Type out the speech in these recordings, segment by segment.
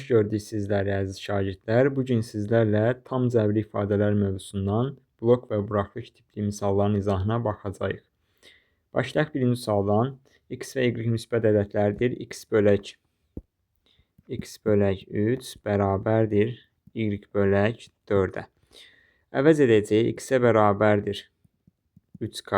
gördük sizləri əziz şagirdlər. Bu gün sizlərlə tam cəbri ifadələr mövzusundan blok və buraxılış tipli misalların izahına baxacağıq. Başlayaq birinci sualdan. X və Y müsbət ədədlərdir. X bölək 3 bərabərdir Y bölək 4-ə. Əvəz edəcək. X-ə bərabərdir 3K,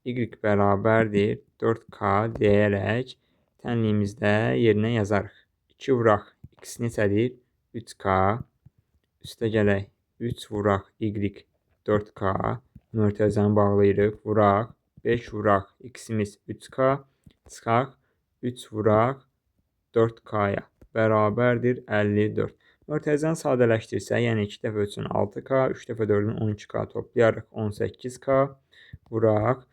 Y bərabərdir 4K deyərək tənliyimizdə yerinə yazarıq. 2 vuraq X neçədir? 3K. Üstə gələk 3 vuraq Y 4K. Mötərizəni bağlayırıq. Vuraq. 5 vuraq X-imiz 3K. Çıxaq. 3 vuraq 4K-ya. Bərabərdir 54. Mötərizəni sadələşdirsək, yəni 2 dəfə 3-ün 6K, 3 dəfə 4-ün 12K toplayarıq 18K. Vuraq.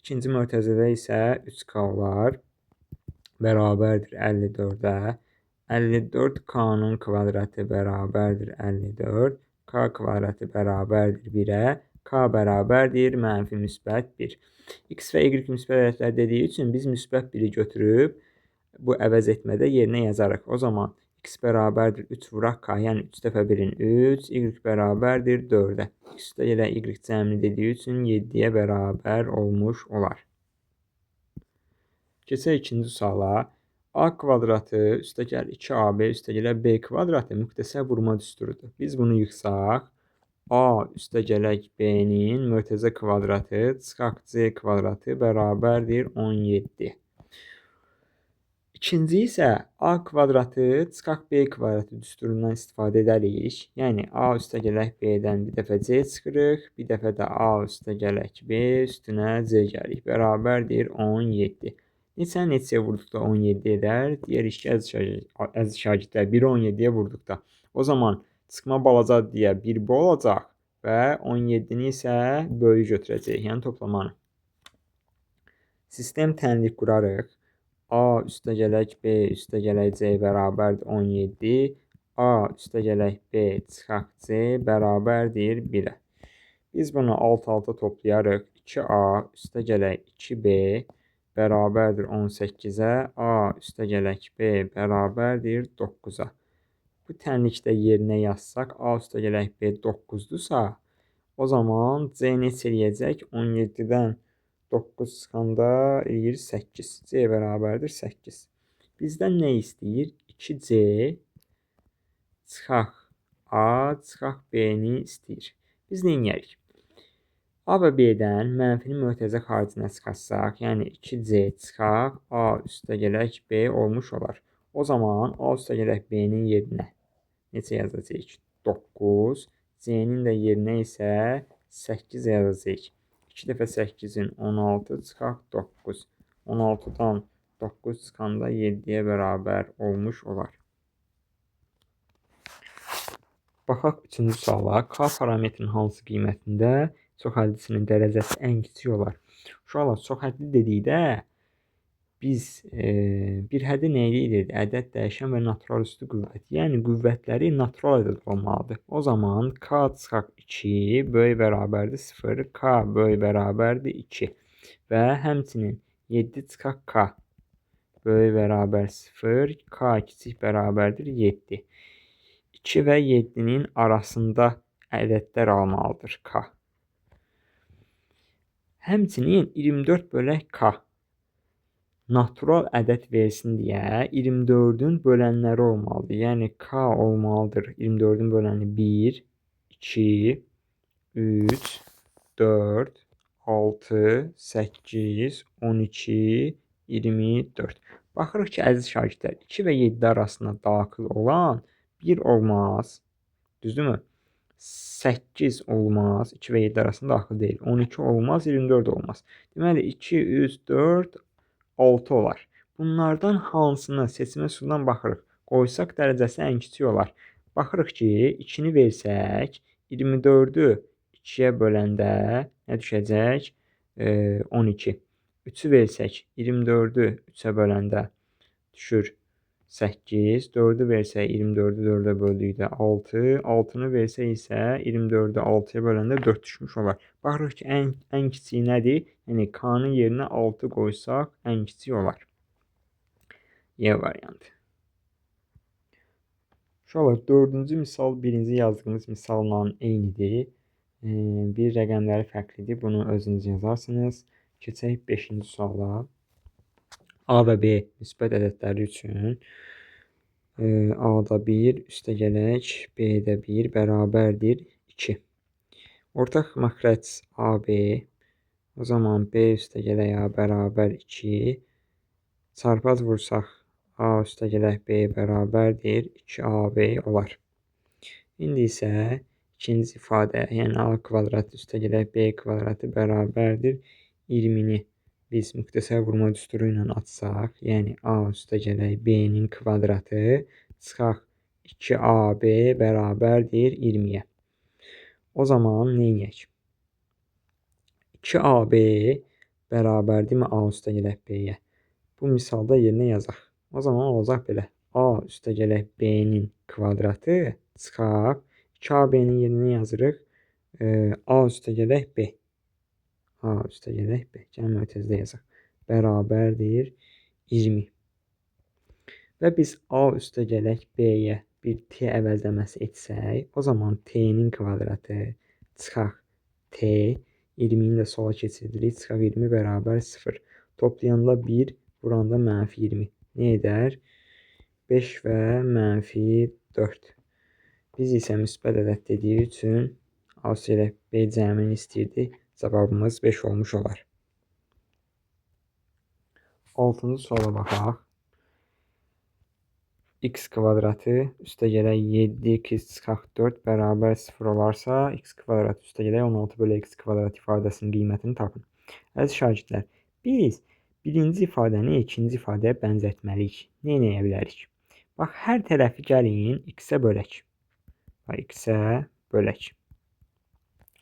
İkinci mötərizədə isə 3K olar. Bərabərdir 54-ə. 54K-nın kvadratı bərabərdir 54. K kvadratı bərabərdir 1-ə. K bərabərdir mənfi müsbət 1. X və Y müsbət ədədlər dediyi üçün biz müsbət 1-i götürüb bu əvəz etmədə yerinə yazarıq. O zaman X bərabərdir 3 vuraq K, yəni 3 dəfə 1-in 3. Y bərabərdir 4-ə. Üstə gələ Y cəmini dediyi üçün 7-yə bərabər olmuş olar. Keçək ikinci suala. A kvadratı üstə gəl 2AB üstə gələ B kvadratı müxtəsər vurma düsturudur. Biz bunu yıxsaq, A üstə gələk B-nin mötərizə kvadratı çıxaq C kvadratı bərabərdir 17. İkinci isə A kvadratı çıxaq B kvadratı düsturundan istifadə edərik. Yəni A üstə gələk B-dən bir dəfə C çıxırıq, bir dəfə də A üstə gələk B üstünə C gəlirik. Bərabərdir 17. Neçəyə vurduqda 17 edər? Deyərik ki, əziz şagirdlər, 1-i 17-yə vurduqda. O zaman çıxma balacadır deyə 1 bu olacaq və 17-ni isə böyük götürəcəyik, yəni toplamanı. Sistem tənlik qurarıq. A üstə gələk B üstə gələk C bərabərdir 17. A üstə gələk B çıxaq C bərabərdir 1-ə. Biz bunu alt-alta toplayarıq. 2A üstə gələk 2B bərabərdir 18-ə. A üstə gələk B bərabərdir 9-a. Bu tənlikdə yerinə yazsaq, A üstə gələk B 9-dursa, o zaman C neçə eləyəcək? 17-dən 9 çıxanda eləyir 8. C bərabərdir 8. Bizdən nə istəyir? 2C çıxaq A çıxaq B-ni istəyir. Biz nə edərik? A və B-dən mənfini mötərizə xaricinə çıxarsaq, yəni 2C çıxaq A üstə gələk B olmuş olar. O zaman A üstə gələk B-nin yerinə neçə yazacağıq? 9. C-nin də yerinə isə 8 yazacağıq. 2 dəfə 8-in 16 çıxaq 9. 16-dan 9 çıxanda 7-yə bərabər olmuş olar. Baxaq üçüncü suala. K parametrin hansı qiymətində çoxhədlisinin dərəcəsi ən kiçik olar? Uşaqlar, çoxhədli dedikdə biz bir həddi nə edirdik? Ədəd, dəyişən və natural üstü qüvvət. Yəni qüvvətləri natural ədəd olmalıdır. O zaman K çıxaq 2 böyük bərabərdir 0. K böyük bərabərdir 2. Və həmçinin 7 çıxaq K böyük bərabər 0. K kiçik bərabərdir 7. 2 və 7-nin arasında ədədlər almalıdır K. Həmçinin 24 bölək K natural ədəd versin deyə 24-ün bölənləri olmalıdır. Yəni K olmalıdır 24-ün böləni 1, 2, 3, 4, 6, 8, 12, 24. Baxırıq ki, əziz şagirdlər, 2 və 7 arasında daxil olan 1 olmaz. Düzdürmü? 8 olmaz. 2 və 7 arasında daxil deyil. 12 olmaz, 24 olmaz. Deməli, 2, 3, 4, 6 olar. Bunlardan hansını seçmə üsulundan baxırıq. Qoysaq dərəcəsi ən kiçik olar. Baxırıq ki, 2-ni versək, 24-ü 2-yə böləndə nə düşəcək? 12. 3-ü versək, 24-ü 3-ə böləndə düşür 8. 4-ü versək, 24-ü 4-ə böldükdə 6. 6-nı versək isə 24-ü 6-ya böləndə 4 düşmüş olar. Baxırıq ki, ən kiçiyi nədir? Yəni K-nın yerinə 6 qoysaq ən kiçik olar. Y variantı. Uşaqlar, dördüncü misal birinci yazdığımız misalla eynidir. Bir rəqəmləri fərqlidir. Bunu özünüz yazarsınız. Keçək 5-ci suala. A və B müsbət ədədləri üçün A-da 1 üstəgələk B-də 1 bərabərdir 2. Ortaq məxrəc AB. O zaman B üstəgələk A bərabər 2. Çarpaz vursaq A üstəgələk B bərabərdir 2AB olar. İndi isə ikinci ifadə, yəni A kvadrat üstəgələk B kvadratı bərabərdir 20-ni biz müxtəsər vurma düsturu ilə açsaq, yəni A üstəgələk B-nin kvadratı çıxaq 2AB bərabərdir 20-yə. O zaman nə edək? 2AB bərabərdirmi A üstəgələk B-yə? Bu misalda yerinə yazaq. O zaman olacaq belə. A üstəgələk B-nin kvadratı çıxaq 2AB-nin yerinə yazırıq. A üstəgələk B. A üstəgələk B. Gəlin mötərizədə yazaq. Bərabərdir 20. Və biz A üstəgələk B-yə bir T əvəzləməsi etsək, o zaman T-nin kvadratı çıxaq T. 20-ni də sola keçiririk. Çıxaq 20 bərabər 0. Toplayanda 1, vuranda -20. Nə edər? 5 və -4. Biz isə müsbət ədəd dediyi üçün A üstəgələk B cəmini istəyirdik. Cavabımız 5 olmuş olar. 6-cı suala baxaq. X kvadratı üstəgələk 7x çıxaq 4 bərabər 0 olarsa, x kvadratı üstəgələk 16 bölü x kvadrat ifadəsinin qiymətini tapın. Əziz şagirdlər, biz birinci ifadəni ikinci ifadəyə bənzətməliyik. Nə edə bilərik? Bax, hər tərəfi gəlin x-ə bölək. X-ə bölək.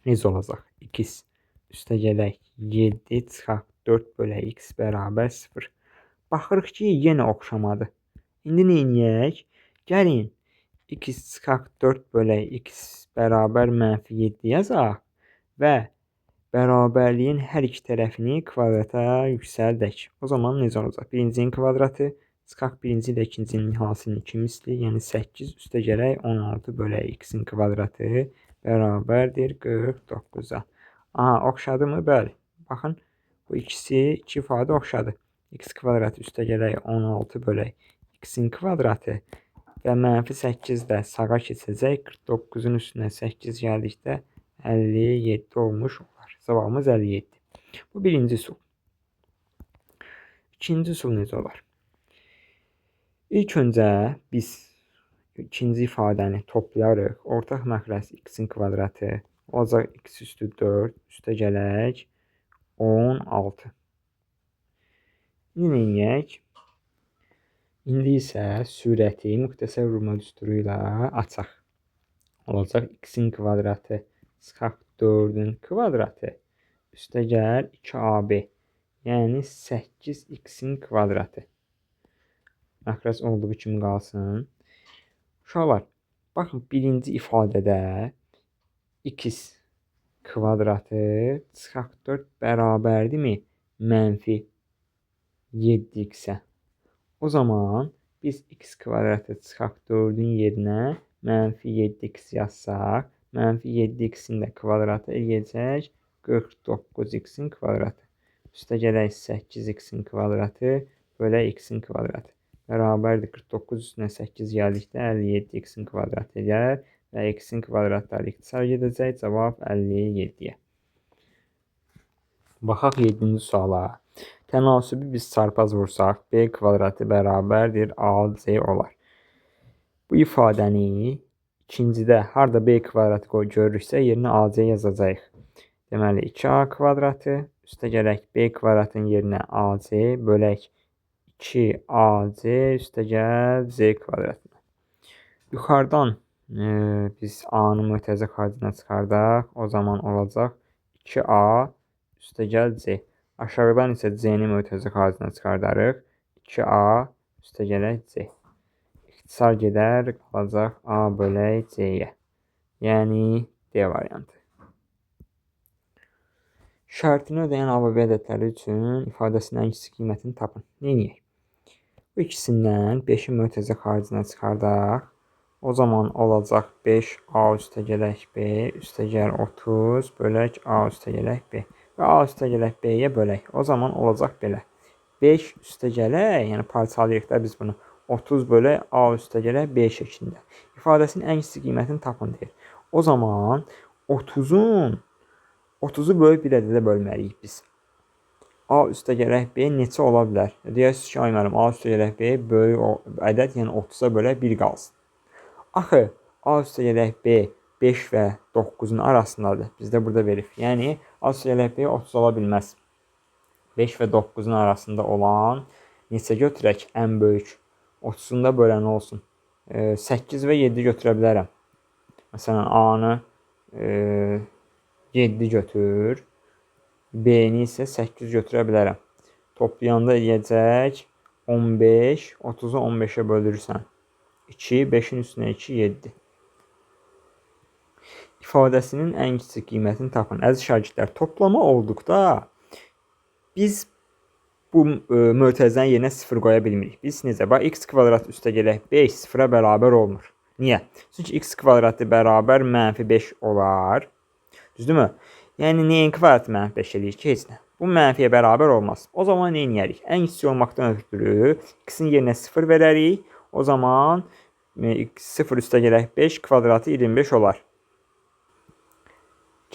Necə olacaq? X üstəgələk 7 çıxaq 4 bölü x bərabər 0. Baxırıq ki, yenə oxşamadı. İndi nə edək? Gəlin x çıxaq 4 bölü x bərabər -7 yazaq və bərabərliyin hər iki tərəfini kvadrata yüksəldək. O zaman necə olacaq? Birincinin kvadratı çıxaq birinci ilə ikincinin hansının 2 misli, yəni 8 üstəgələk 16 bölü x-in kvadratı bərabərdir 49-a. Oxşadımı? Bəli. Baxın, bu ikisi iki ifadə oxşadı. X kvadratı üstəgələk 16 bölü x-in kvadratı və -8 də sağa keçəcək. 49-un üstünə 8 gəldikdə 57 olmuş olar. Cavabımız 57. Bu birinci üsul. İkinci üsul necə olar? İlk öncə biz ikinci ifadəni toplayarıq. Ortaq məxrəc x-in kvadratı olacaq x üstü 4 üstəgələk 16. İndi nə edək? İndi isə sürəti müxtəsər vurma düsturu ilə açaq. Olacaq x-in kvadratı çıxaq 4-ün kvadratı üstəgəl 2AB, yəni 8x-in kvadratı. Məxrəc olduğu kimi qalsın. Uşaqlar, baxın, birinci ifadədə x kvadratı çıxaq 4 bərabərdirmi -7x-ə? O zaman biz x kvadratı çıxaq 4-ün yerinə -7x yazsaq, -7x-in də kvadratı eləyəcək 49x-in kvadratı. Üstəgələk 8x-in kvadratı bölə x-in kvadratı. Bərabərdir 49 üstünə 8 gəldikdə 57x-in kvadratı elər və x-in kvadratları ixtisar gedəcək. Cavab 57-yə. Baxaq 7-ci suala. Tənasibi biz çarpaz vursaq, b kvadratı bərabərdir ac olar. Bu ifadəni ikincidə harda b kvadratı görürüksə, yerinə ac yazacağıq. Deməli, 2a kvadratı üstəgələk b kvadratın yerinə ac bölək 2ac üstəgəl z kvadratına. Yuxarıdan biz a-nı mötərizə xaricində çıxardaq. O zaman olacaq 2a üstəgəl c. Aşağıdan isə c-ni mötərizə xaricində çıxardarıq. 2a üstəgələk c. İxtisar gedər, qalacaq a bölək c-yə. Yəni D variantı. Şərtini ödəyən A və B ədədləri üçün ifadəsinin ən kiçik qiymətini tapın. Nə edək? Bu ikisindən 5-i mötərizə xaricinə çıxardaq. O zaman olacaq 5a üstə gələk b üstə gəl 30 bölək a üstə gələk b. Və a üstə gələk b-yə bölək. O zaman olacaq belə. 5 üstə gələk, yəni parçalayırıq da biz bunu. 30 bölək a üstə gələk b şəklində. İfadəsinin ən kiçik qiymətini tapın deyir. O zaman 30'u böyük bir ədədə bölməliyik biz. A üstə gələk b neçə ola bilər? Deyərsiniz ki, ay müəllim, a üstə gələk b böyük ədəd, yəni 30'a bölək 1 qalsın. Axı a üstə gələk b 5 və 9'un arasındadır. Bizdə burada verir. Yəni a üstə gələk b 30 ola bilməz. 5 və 9'un arasında olan neçə götürək? Ən böyük. 30'un da böləni olsun. 8 və 7 götürə bilərəm. Məsələn, a-nı 7 götür. B-ni isə 8 götürə bilərəm. Toplayanda eləyəcək 15, 30'u 15'ə bölürsən. 2, 5'in üstünə 2, 7. İfadəsinin ən kiçik qiymətini tapın. Əziz şagirdlər, toplama olduqda biz bu mötərizənin yerinə 0 qoya bilmirik. Biz necə? Bax, x kvadrat üstə gələk 5 0-a bərabər olmur. Niyə? Çünki x kvadratı bərabər -5 olar. Düzdürmü? Yəni neyin kvadratı -5 eləyir ki, heç nə. Bu mənfiyə bərabər olmaz. O zaman nə edərik? Ən kiçik olmaqdan ötürü x-in yerinə 0 verərik. O zaman 0 üstə gələk 5 kvadratı 25 olar.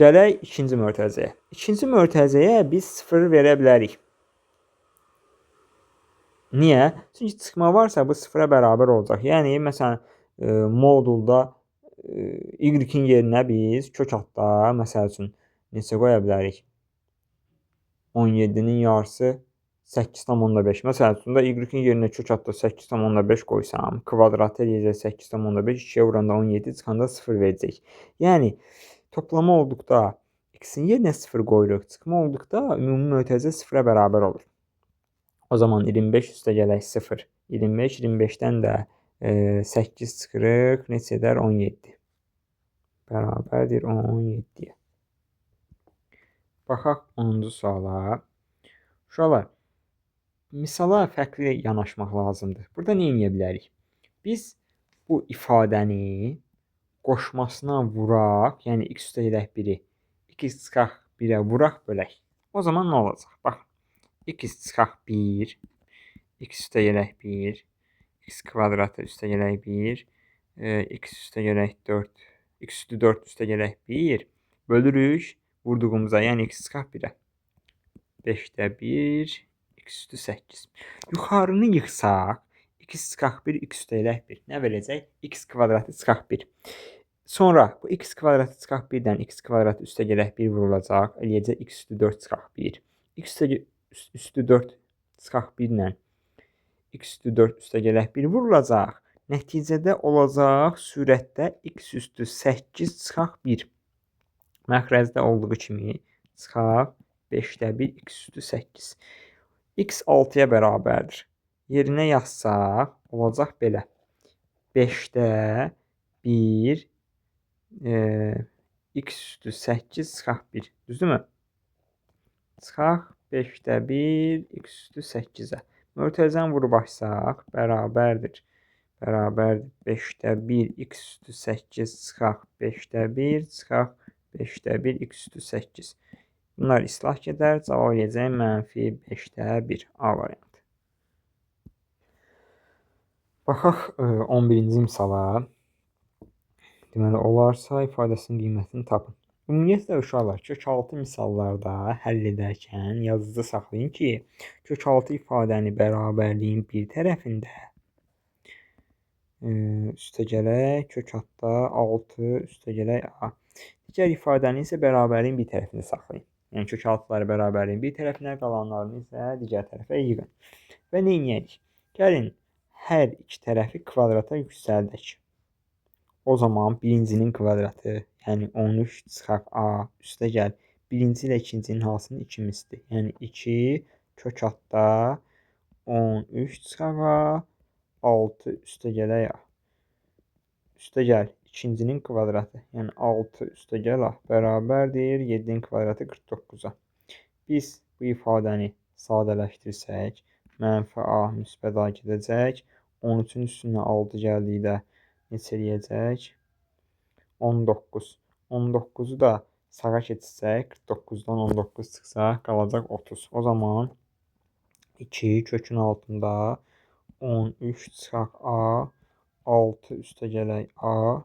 Gələk ikinci mötərizəyə. İkinci mötərizəyə biz 0 verə bilərik. Niyə? Çünki çıxma varsa bu 0-a bərabər olacaq. Yəni məsələn modulda y-in yerinə biz kök altda məsəl üçün neçə qoya bilərik? 17'nin yarısı 8,5. Məsəl üçün da y-in yerinə kök altda 8,5 qoysam, kvadratı eləyəcək 8,5, 2-yə vuranda 17, çıxanda 0 verəcək. Yəni toplama olduqda x-in yerinə 0 qoyuruq, çıxma olduqda ümumi mötərizə 0-a bərabər olur. O zaman 25 üstə gələk 0. 25, 25'dən də 8 çıxırıq, neçə edər? 17. Bərabərdir 17'yə. Baxaq 10-cu suala. Uşaqlar, misala fərqli yanaşmaq lazımdır. Burada nə edə bilərik? Biz bu ifadəni qoşmasına vuraq, yəni x üstə gələk 1-i, x çıxaq 1-ə vuraq bölək. O zaman nə olacaq? Bax, x çıxaq 1, x üstə gələk 1, x kvadratı üstə gələk 1, x üstə gələk 4, x üstü 4 üstə gələk 1 bölürük vurduğumuza, yəni x çıxaq 1-ə. 5'də 1, x üstü 8. Yuxarını yıxsaq, x çıxaq 1, x üstə gələk 1. Nə verəcək? X kvadratı çıxaq 1. Sonra bu x kvadratı çıxaq 1-dən x kvadratı üstə gələk 1 vurulacaq. Eləyəcək x üstü 4 çıxaq 1. X üstü 4 çıxaq 1-lə x üstü 4 üstə gələk 1 vurulacaq. Nəticədə olacaq sürətdə x üstü 8 çıxaq 1. Məxrəcdə olduğu kimi çıxaq 5'də 1 x üstü 8. X 6'ya bərabərdir. Yerinə yazsaq olacaq belə. 5'də 1 x üstü 8 çıxaq 1. Düzdürmü? Çıxaq 5'də 1 x üstü 8'ə. Mötərizəni vurub açsaq bərabərdir. Bərabərdir 5'də 1 x üstü 8 çıxaq 5'də 1 çıxaq 5'də 1 x üstü 8. Bunlar islah gedər. Cavab eləyəcək -5'də 1. A variantı. Baxaq 11-ci misala. Deməli, olarsa ifadəsinin qiymətini tapın. Ümumiyyətlə uşaqlar, kökaltı misallarda həll edərkən yazıda saxlayın ki, kökaltı ifadəni bərabərliyin bir tərəfində üstə gələk kök altda 6 üstə gələk a. Digər ifadəni isə bərabərliyin bir tərəfində saxlayın. Yəni kökaltıları bərabərliyin bir tərəfinə, qalanlarını isə digər tərəfə yığın. Və nə edək? Gəlin hər iki tərəfi kvadrata yüksəldək. O zaman birincinin kvadratı, yəni 13 çıxaq a üstə gəl. Birinci ilə ikincinin hansının 2 mislidir. Yəni 2 kök altda 13 çıxaq a 6 üstə gələk a. Üstə gəl ikincinin kvadratı, yəni 6 üstə gəl a bərabərdir 7'nin kvadratı 49'a. Biz bu ifadəni sadələşdirsək, -a müsbət a gedəcək. 13'ün üstünə 6 gəldikdə neçə eləyəcək? 19. 19'u da sağa keçsək, 49'dan 19 çıxsa qalacaq 30. O zaman 2 kökün altında 13 çıxaq A, 6 üstə gələk A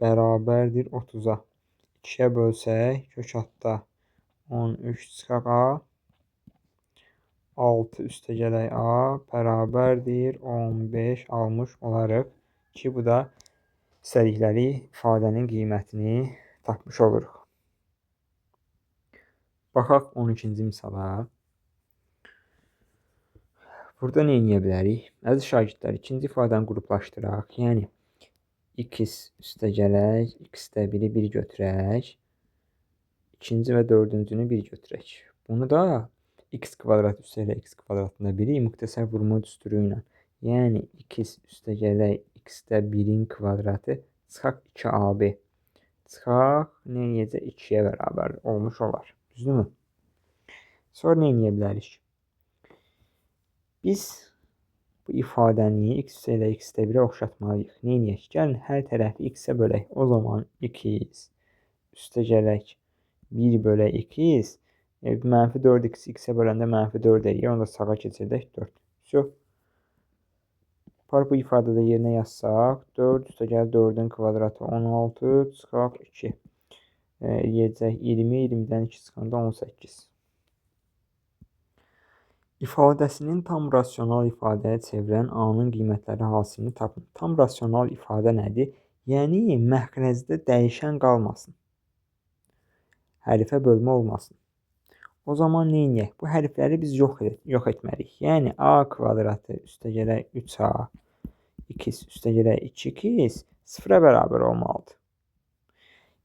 bərabərdir 30'a. 2'yə bölsək, kök altda 13 çıxaq A, 6 üstə gələk A bərabərdir 15 almış olarıq ki, bu da istədikləri ifadənin qiymətini tapmış oluruq. Baxaq 12-ci misala. Burada nə edə bilərik? Əziz şagirdlər, ikinci ifadəni qruplaşdıraq. Yəni x üstə gələk, x-də 1 götürək. İkinci və dördüncünü 1 götürək. Bunu da x kvadrat üstə ilə x kvadratında 1'i müxtəsər vurma düsturu ilə. Yəni x üstə gələk, x-də 1'in kvadratı çıxaq 2ab. Çıxaq nə edəcək? 2'yə bərabər olmuş olar. Düzdürmü? Sonra nə edə bilərik? Biz bu ifadəni x ilə x-də 1'ə oxşatmalıyıq. Nə edək? Gəlin hər tərəfi x-ə bölək. O zaman x üstə gələk 1 bölək x mənfi 4x x-ə böləndə mənfi 4 eləyir. Onu da sağa keçirdək 4. Çox. Bu ifadədə yerinə yazsaq 4 üstə gəl 4'ün kvadratı 16 çıxaq 2. Eləyəcək 20, 20'dən 2 çıxanda 18. İfadəsinin tam rasional ifadəyə çevirən A-nın qiymətləri hasilini tapın. Tam rasional ifadə nədir? Yəni məxrəcdə dəyişən qalmasın. Hərfə bölmə olmasın. O zaman nə edək? Bu hərfləri biz yox etməliyik. Yəni A kvadratı üstə gələk 3A, x üstə gələk 2x 0'a bərabər olmalıdır.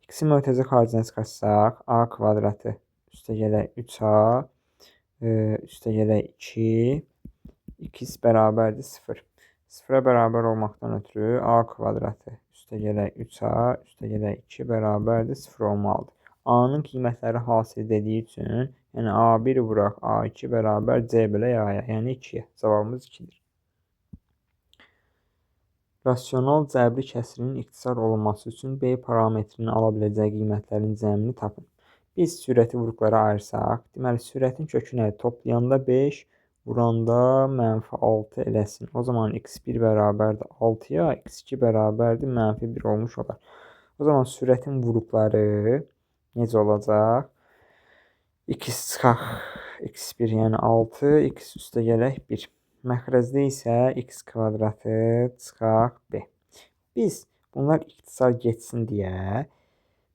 X-i mötərizə xaricinə çıxarsaq, A kvadratı üstə gələk 3A üstə gələk 2, x bərabərdir 0. 0'a bərabər olmaqdan ötürü A kvadratı üstə gələk 3A üstə gələk 2 bərabərdir 0 olmalıdır. A-nın qiymətləri hasil dediyi üçün, yəni A1 vuraq A2 bərabər C bölək A-ya, yəni 2'yə. Cavabımız 2'dir. Rasional cəbri kəsirin ixtisar olunması üçün B parametrinin ala biləcəyi qiymətlərin cəmini tapın. Biz sürəti vuruqlara ayırsaq, deməli sürətin kökü nədir? Toplayanda 5, vuranda -6 eləsin. O zaman x1 bərabərdir 6'ya, x2 bərabərdir -1 olmuş olar. O zaman sürətin vuruqları necə olacaq? X çıxaq x1, yəni 6, x üstə gələk 1. Məxrəcdə isə x kvadratı çıxaq b. Biz bunlar ixtisar getsin deyə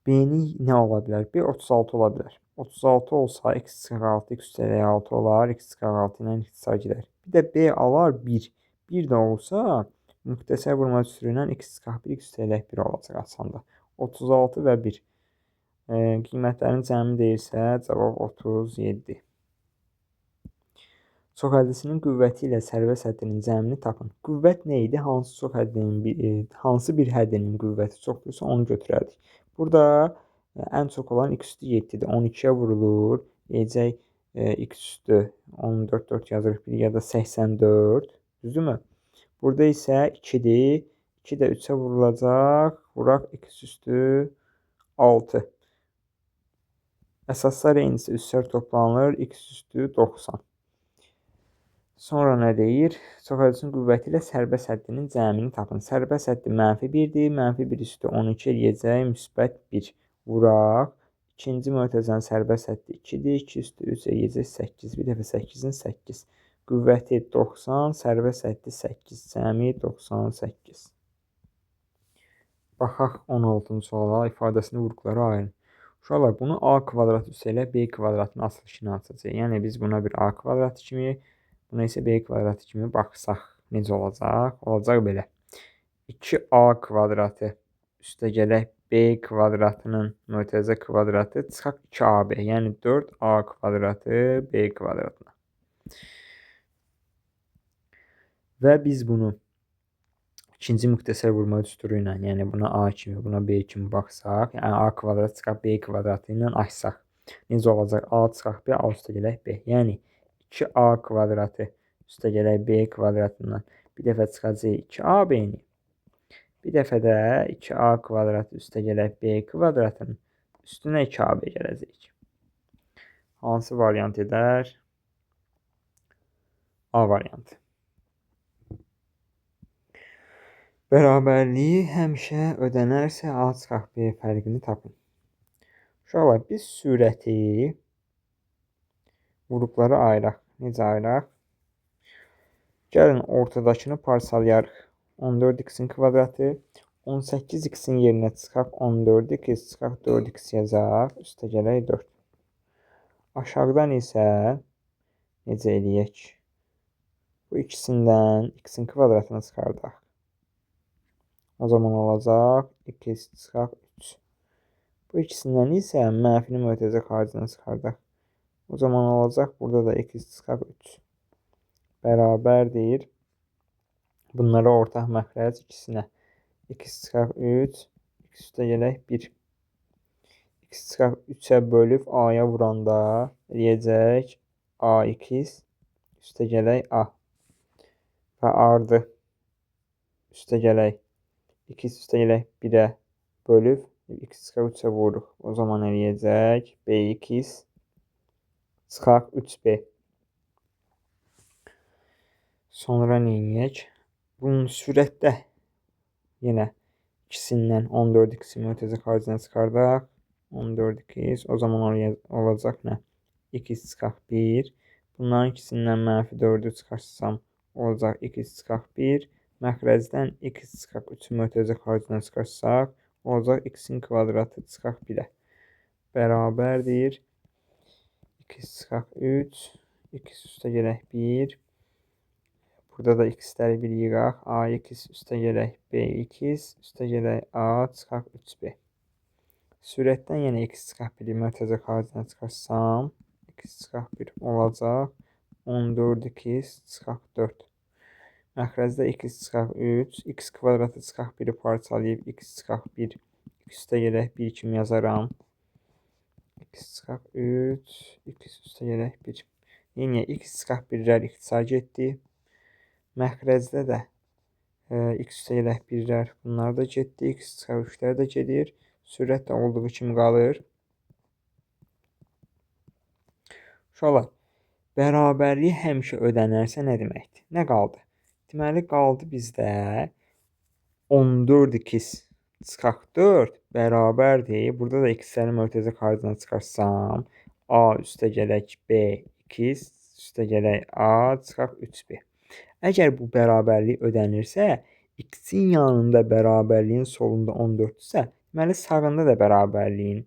B-ni nə ola bilər? B 36 ola bilər. 36 olsa x çıxaq 6, x üstə gələk 6 olar. X çıxaq 6 ilə ixtisar gedər. Bir də B alar 1. 1 də olsa müxtəsər vurma düsturu ilə x çıxaq 1, x üstə gələk 1 olacaq aslında. 36 və 1. Qiymətlərin cəmi deyilsə cavab 37. Çoxhəddisinin qüvvəti ilə sərbəst həddinin cəmini tapın. Qüvvət nə idi? Hansı bir həddinin qüvvəti çoxdursa onu götürərdik. Burada ən çox olan x üstü 7'dir. 12'yə vurulur. Eləyəcək x üstü 14, 4 yazırıq. Bir ya da 84. Düzdürmü? Burada isə 2'dir. 2 də 3'ə vurulacaq. Vuraq x üstü 6. Əsaslar eynisi üstlər toplanılır. X üstü 90. Sonra nə deyir? Çoxhəddisinin qüvvəti ilə sərbəst həddinin cəmini tapın. Sərbəst həddi -1'dir. -1 üstü 12 eləyəcək. Müsbət 1. Vuraq. İkinci mötərizənin sərbəst həddi 2'dir. 2 üstü 3 eləyəcək 8. Bir dəfə 8'in 8. Qüvvəti 90. Sərbəst həddi 8. Cəmi 98. Baxaq 16-cı suala. İfadəsini vuruqlara ayırın. Uşaqlar, bunu A kvadrat üstə ilə B kvadratının açılışını açacaq. Yəni biz buna bir A kvadratı kimi, buna isə B kvadratı kimi baxsaq necə olacaq? Olacaq belə. 2A kvadratı üstə gələk B kvadratının mötərizə kvadratı çıxaq 2AB. Yəni 4A kvadratı B kvadratına. Və biz bunu ikinci müxtəsər vurma düsturu ilə, yəni buna A kimi, buna B kimi baxsaq, yəni A kvadrat çıxaq B kvadratı ilə açsaq, necə olacaq? A çıxaq B, A üstə gələk B. Yəni 2A kvadratı üstə gələk B kvadratından bir dəfə çıxacaq 2AB-ni. Bir dəfə də 2a kvadrat üstə gələk b kvadratın üstünə 2ab gələcək. Hansı variant edər? A variantı. Bərabərliyi həmişə ödənərsə A çıxaq B fərqini tapın. Uşaqlar, biz sürəti qruplara ayıraq. Necə ayıraq? Gəlin ortadakını parçalayarıq. 14x-in kvadratı 18x-in yerinə çıxaq 14x çıxaq 4x yazaq. Üstə gələk 4. Aşağıdan isə necə eləyək? Bu ikisindən x-in kvadratını çıxardaq. O zaman olacaq 2x çıxaq 3. Bu ikisindən isə mənfini mötərizə xaricini çıxardaq. O zaman olacaq burada da x çıxaq 3. Bərabərdir. Bunlara ortaq məxrəc ikisinə. X çıxaq 3. X üstə gələk 1. X çıxaq 3-ə bölüb A-ya vuranda eləyəcək AX üstə gələk A. Və ardı üstə gələk 2 üstə gələk 1-ə bölüb x çıxaq 3-ə vururuq. O zaman eləyəcək bx çıxaq 3b. Sonra neyiniyək? Bunun sürətdə yenə ikisindən 14x mötərizə xaricinə çıxardaq. 14x o zaman olacaq nə? 2x çıxaq 1. Bunların ikisindən mənfi 4-ü çıxarsam olacaq 2x çıxaq 1. Məxrəcdən x çıxaq 3 mötərizə xaricinə çıxarsaq olacaq x-in kvadratı çıxaq 1-ə. Bərabərdir. X çıxaq 3. X üstə gələk 1. Burada da x-ləri bir yığaq. AX üstə gələk BX üstə gələk A çıxaq 3B. Sürətdən yenə x çıxaq 1-i mötərizə xaricinə çıxarsam x çıxaq 1 olacaq 14x çıxaq 4. Məxrəcdə x çıxaq 3, x kvadratı çıxaq 1-i parçalayıb x çıxaq 1, x üstə gələk 1 kimi yazaram. X çıxaq 3, x üstə gələk 1. Yenə x çıxaq 1-lər ixtisar getdi. Məxrəcdə də x üstə gələk 1-lər bunlar da getdi. X çıxaq 3-lər də gedir. Sürət də olduğu kimi qalır. Uşaqlar, bərabərliyi həmişə ödənərsə nə deməkdir? Nə qaldı? Deməli, qaldı bizdə 14x çıxaq 4 bərabərdir. Burada da x-ləri mötərizə xaricinə çıxarsam A üstə gələk B 2x üstə gələk A çıxaq 3B. Əgər bu bərabərlik ödənirsə, x-in yanında bərabərliyin solunda 14-dürsə, deməli sağında da bərabərliyin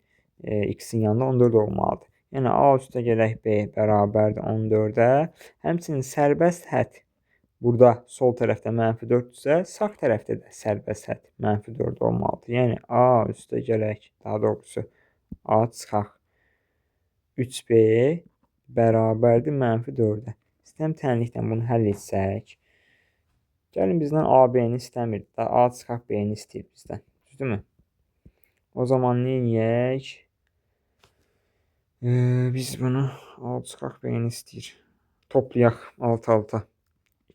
x-in yanında 14 olmalıdır. Yəni A üstə gələk B bərabərdir 14-ə. Həmçinin sərbəst hədd burada sol tərəfdə mənfi 4-dürsə, sağ tərəfdə də sərbəst hədd mənfi 4 olmalıdır. Yəni A üstə gələk, daha doğrusu A çıxaq 3B bərabərdir mənfi 4-ə. İstəyirəm tənliklə bunu həll etsək. Gəlin bizdən AB-ni istəmir. A çıxaq B-ni istəyir bizdən. Düzdürmü? O zaman neyiniyək? Biz bunu A çıxaq B-ni istəyir. Toplayaq alt-alta.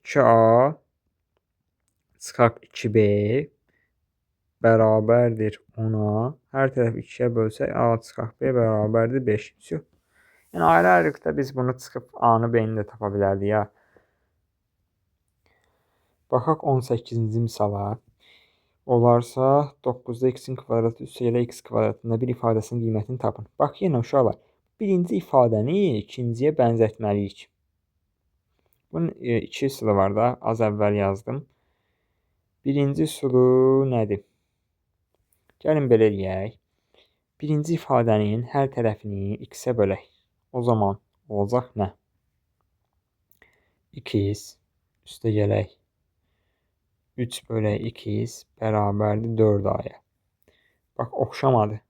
2A çıxaq 2B bərabərdir 10-a. Hər tərəf 2-yə bölsək A çıxaq B bərabərdir 5. Yəni ayrı-ayrılıqda biz bunu çıxıb A-nı B-ni də tapa bilərdik ya. Baxaq 18-ci misala. Olarsa 9-da x-in kvadratı üstə gələk x kvadratında bir ifadəsinin qiymətini tapın. Bax yenə uşaqlar, birinci ifadəni ikinciyə bənzətməliyik. Bunun iki üsulu var da, az əvvəl yazdım. Birinci üsulu nədir? Gəlin belə eləyək. Birinci ifadənin hər tərəfini x-ə bölək. O zaman olacaq nə? 2x üstə gələk 3 bölək 2x bərabərdir 4a-ya. Bax, oxşamadı.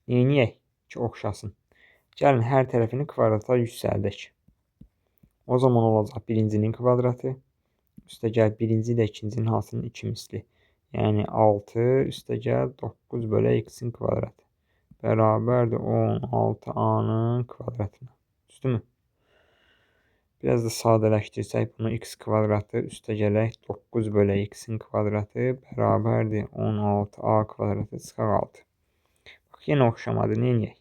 Neyiniyək ki, oxşasın? Gəlin, hər tərəfini kvadrata yüksəldək. O zaman olacaq birincinin kvadratı. Üstə gəl birinci ilə ikincinin hansının 2 misli. Yəni 6 üstə gəl 9 bölək x-in kvadratı. Bərabərdir 16a-nın kvadratına. Düzdürmü? Biraz da sadələşdirsək bunu x kvadratı üstə gələk 9 bölək x-in kvadratı bərabərdir 16a kvadratı çıxaq 6. Bax, yenə oxşamadı. Neyniyək?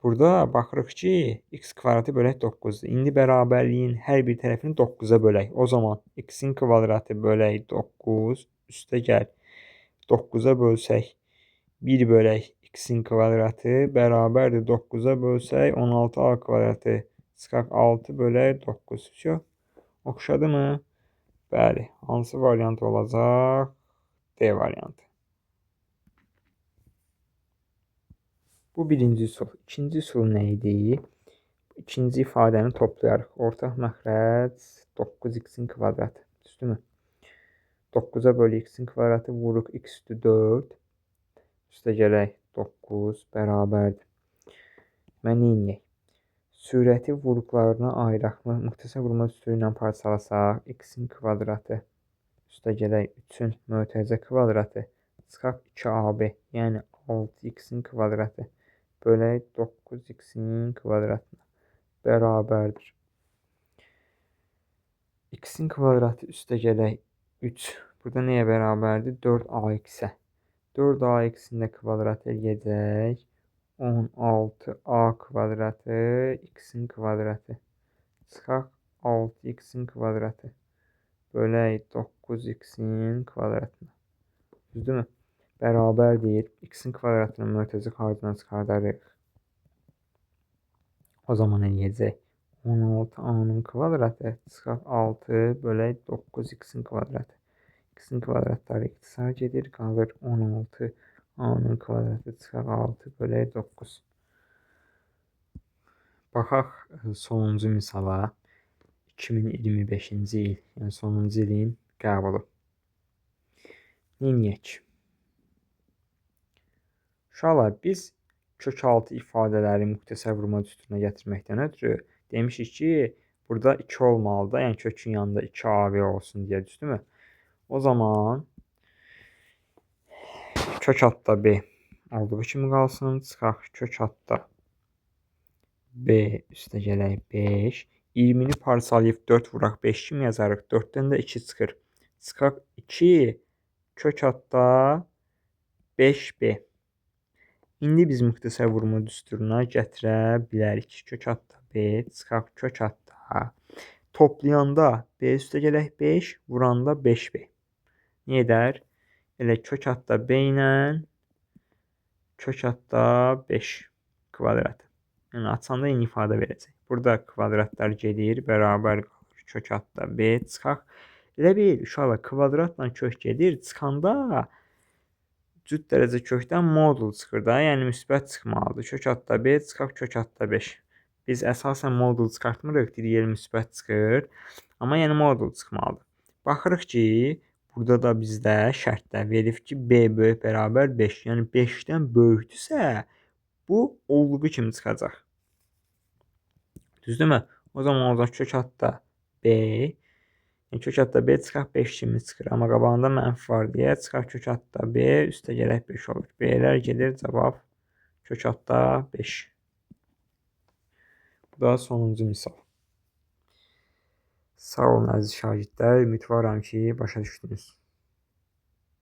Burada baxırıq ki, x kvadratı bölək 9-dur. İndi bərabərliyin hər bir tərəfini 9-a bölək. O zaman x-in kvadratı bölək 9 üstə gəl 9-a bölsək 1 bölək x-in kvadratı bərabərdir 9-a bölsək 16a kvadratı çıxaq 6 bölək 9. Oxşadı mı? Bəli. Hansı variant olacaq? D variantı. Bu birinci üsul. İkinci üsul nə idi? İkinci ifadəni toplayarıq. Ortaq məxrəc 9x-in kvadratı. Düzdürmü? 9-a bölü x-in kvadratı vuruq x üstü 4. Üstə gələk 9 bərabərdir. Mən neyniyək? Sürəti vuruqlarına ayıraq. Müxtəsər vurma üsulu ilə parçalasaq x-in kvadratı üstə gələk 3-ün mötərizə kvadratı çıxaq 2ab, yəni 6x-in kvadratı bölək 9x-in kvadratına bərabərdir. X-in kvadratı üstə gələk 3. Burada nəyə bərabərdir? 4ax-ə. 4ax-in də kvadrat eləyəcək 16a kvadratı x-in kvadratı çıxaq 6x-in kvadratı bölək 9x-in kvadratına. Düzdürmü? Bərabərdir. X-in kvadratının mötərizə xaricdən çıxardarıq. O zaman eləyəcək 16a-nın kvadratı çıxaq 6 bölək 9x-in kvadratı. X-in kvadratları ixtisar gedir. Qalır 16a-nın kvadratı çıxaq 6 bölək 9. Baxaq sonuncu misala. 2025-ci il, yəni sonuncu ilin qəbulu. Neyniyək? Uşaqlar, biz kökaltı ifadələri müxtəsər vurma düsturuna gətirməkdən ötürü demişik ki, burada 2 olmalıdır. Yəni kökün yanında 2av olsun deyə, düzdürmü? O zaman kök altda b olduğu kimi qalsın. Çıxaq kök altda b üstə gələk 5. 20-ni parçalayıb 4 vuraq 5 kimi yazarıq. 4-dən də 2 çıxır. Çıxaq 2 kök altda 5b. İndi biz müxtəsər vurma düsturuna gətirə bilərik. Kök altda b çıxaq kök altda. Toplayanda b üstə gələk 5, vuranda 5b. Nə edər? Elə kök altda b ilə kök altda 5 kvadratı. Yəni açanda eyni ifadə verəcək. Burada kvadratlar gedir, bərabər qalır. Kök altda b çıxaq. Elə bil uşaqlar kvadratla kök gedir. Çıxanda cüt dərəcə kökdən modul çıxır da, yəni müsbət çıxmalıdır. Kök altda b çıxaq kök altda 5. Biz əsasən modul çıxartmırıq, deyir müsbət çıxır. Amma yəni modul çıxmalıdır. Baxırıq ki, burada da bizdə şərtdə verilib ki, b böyük bərabər 5. Yəni 5-dən böyükdürsə, bu olduğu kimi çıxacaq. Düzdürmü? O zaman olacaq kök altda b. Yəni kök altda b çıxaq 5 kimi çıxır. Amma qabağında mənfi var deyə çıxaq kök altda b üstə gələk 5 olur. B-lər gedir, cavab kök altda 5. Bu da sonuncu misal. Sağ olun əziz şagirdlər. Ümidvaram ki, başa düşdünüz.